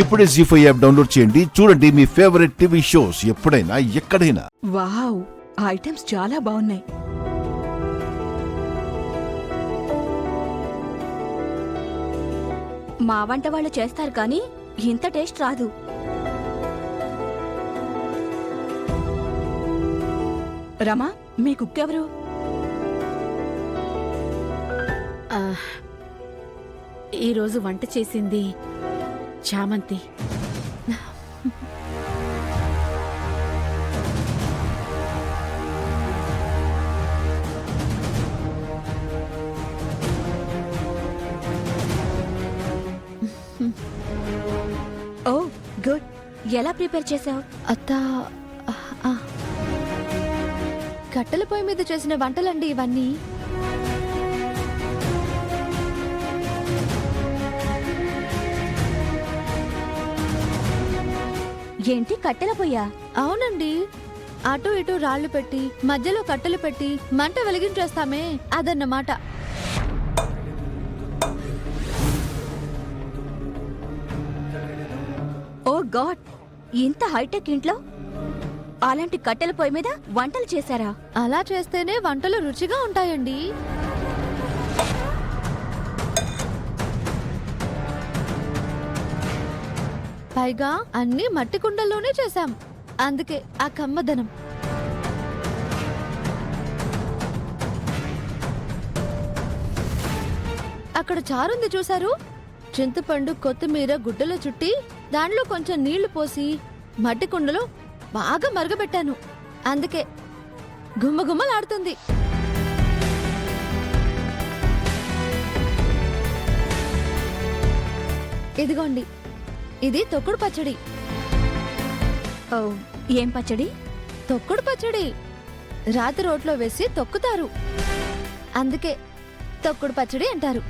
ఇప్పుడే జీ5 app download చేయండి. చూడండి మీ ఫేవరెట్ టీవీ షోస్ ఎప్పుడైనా ఎక్కడైనా. వావ్, ఐటమ్స్ చాలా బాగున్నాయి. మా వంట వాళ్ళు చేస్తారు కానీ ఇంత టేస్ట్ రాదు. రమా, మీ కుక్ ఎవరు? ఈరోజు వంట చేసింది చామంతి. ఓ గుడ్. ఎలా ప్రిపేర్ చేసావు? అత్త, కట్టెల పొయ్యి మీద చేసిన వంటలండి ఇవన్నీ. ఏంటి, కట్టెల పొయ్యా? అవునండి, అటు ఇటు రాళ్లు పెట్టి మధ్యలో కట్టెలు పెట్టి మంట వెలిగించేస్తామే, అదన్నమాట. ఓ గాడ్, ఇంత హైటెక్ ఇంట్లో అలాంటి కట్టెల పొయ్యి మీద వంటలు చేశారా? అలా చేస్తేనే వంటలు రుచిగా ఉంటాయండి. పైగా అన్ని మట్టి కుండల్లోనే చేశాం, అందుకే ఆ కమ్మదనం. అక్కడ చారుంది చూసారు? చింతపండు, కొత్తిమీర గుడ్డలో చుట్టి దానిలో కొంచెం నీళ్లు పోసి మట్టి కుండలో బాగా మరగబెట్టాను, అందుకే గుమ్మగుమ్మలాడుతుంది. ఇదిగోండి, ఇది తొక్కుడు పచ్చడి. ఓ, ఏం పచ్చడి? తొక్కుడు పచ్చడి రాతి రోట్లో వేసి తొక్కుతారు, అందుకే తొక్కుడు పచ్చడి అంటారు.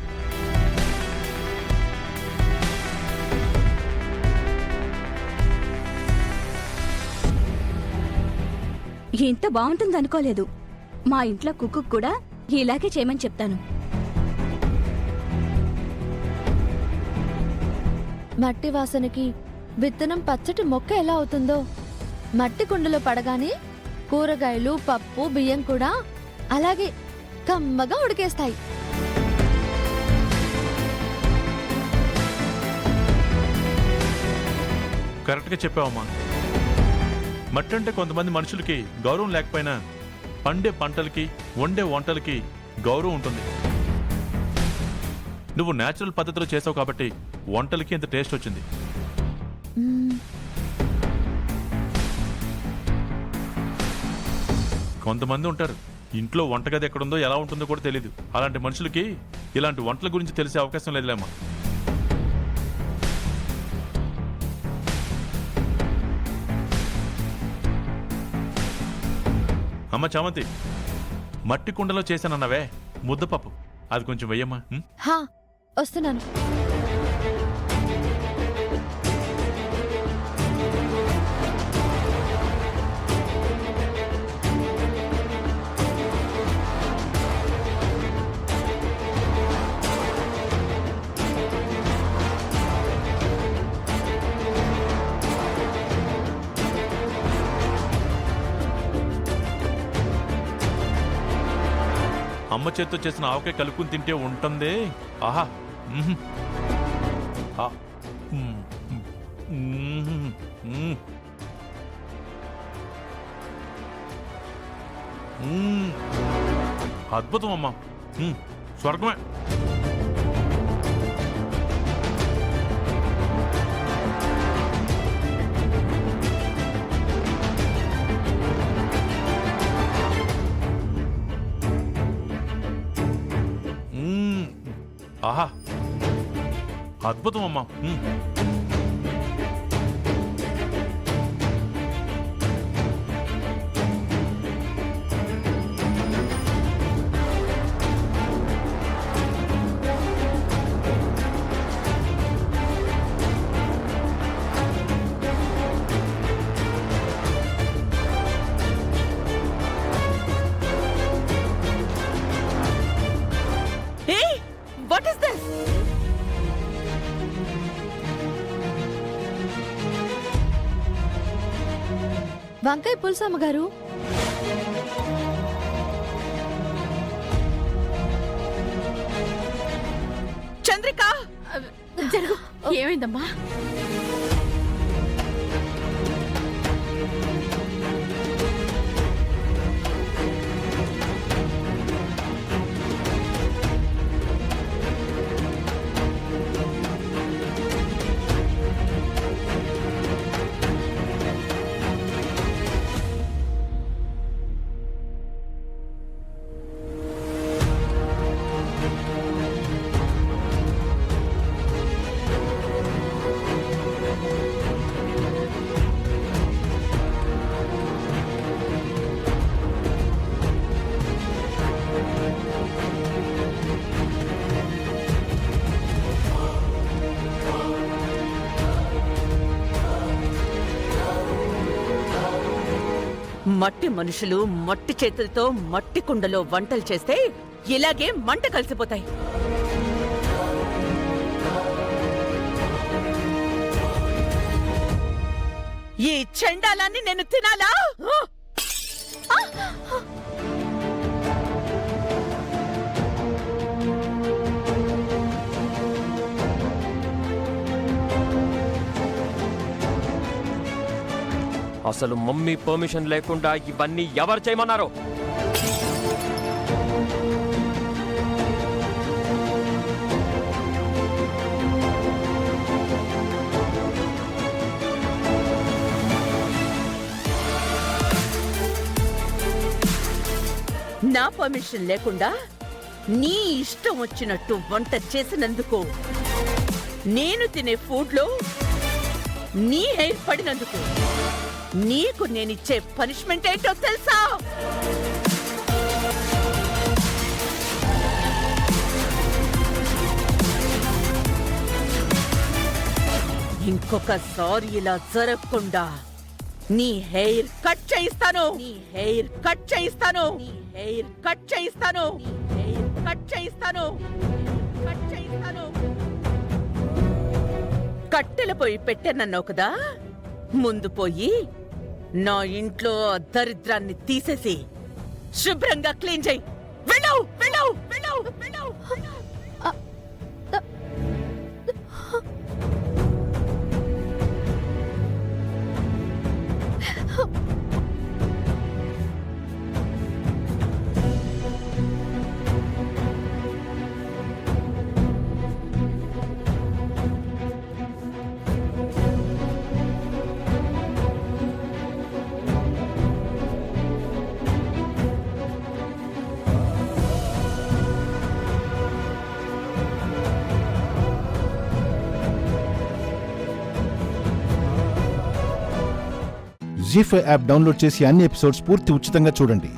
ఇంత బాగుంటుంది అనుకోలేదు. మా ఇంట్లో కుక్కు కూడా ఇలాగే చేయమని చెప్తాను. మట్టి వాసనకి విత్తనం పచ్చటి మొక్క ఎలా అవుతుందో, మట్టి కుండలో పడగానే కూరగాయలు, పప్పు, బియ్యం కూడా అలాగే కమ్మగా ఉడికేస్తాయి. కరెక్ట్గా చెప్పావమ్మా. మట్టి అంటే కొంతమంది మనుషులకి గౌరవం లేకపోయినా పండే పంటలకి, వండే వంటలకి గౌరవం ఉంటుంది. నువ్వు నేచురల్ పద్ధతిలో చేసావు కాబట్టి వంటలకి ఇంత టేస్ట్ వచ్చింది. కొంతమంది ఉంటారు, ఇంట్లో వంటగది ఎక్కడుందో ఎలా ఉంటుందో కూడా తెలీదు. అలాంటి మనుషులకి ఇలాంటి వంటల గురించి తెలిసే అవకాశం లేదులేమ్మా. అమ్మ చామంతి, మట్టి కుండలో చేశానన్నవే ముద్దపప్పు, అది కొంచెం వెయ్యమ్మా. హా, వస్తున్నాను. అమ్మ చేత్తో చేసిన ఆవకాయ కలుపుకుని తింటే ఉంటుంది. ఆహా, అద్భుతం అమ్మా, స్వర్గమే. ఆహా, అద్భుతం అమ్మా. What is this? వంకాయ పులుసు అమ్మగారు. చంద్రిక జరుగు. ఏమైందమ్మా? మట్టి మనుషులు మట్టి చేతులతో మట్టి కుండలో వంటలు చేస్తే ఇలాగే మంట కలిసిపోతాయి. ఈ చెండాలాన్ని నేను తినాలా? అసలు మమ్మీ పర్మిషన్ లేకుండా ఇవన్నీ ఎవరు చేయమన్నారు? నా పర్మిషన్ లేకుండా నీ ఇష్టం వచ్చినట్టు వంట చేసినందుకు, నేను తినే ఫుడ్లో నీ హెయిర్ పడినందుకు నీకు నేనిచ్చే పనిష్మెంట్ ఏంటో తెలుసా? ఇంకొకసారి ఇలా జరగకుండా నీ హెయిర్ కట్ చేయిస్తాను. నీ హెయిర్ కట్ చేయిస్తాను. నీ హెయిర్ కట్ చేయిస్తాను. నీ హెయిర్ కట్ చేయిస్తాను. కట్ చేయిస్తాను. కట్టెల పొయ్యి పెట్టానన్నావు కదా, ముందు పోయి నా ఇంట్లో ఆ దరిద్రాన్ని తీసేసి శుభ్రంగా క్లీన్ చేయి. వెళ్ళు వెళ్ళు వెళ్ళు వెళ్ళు. జీ5 యాప్ డౌన్లోడ్ చేసి అన్ని ఎపిసోడ్స్ పూర్తి ఉచితంగా చూడండి.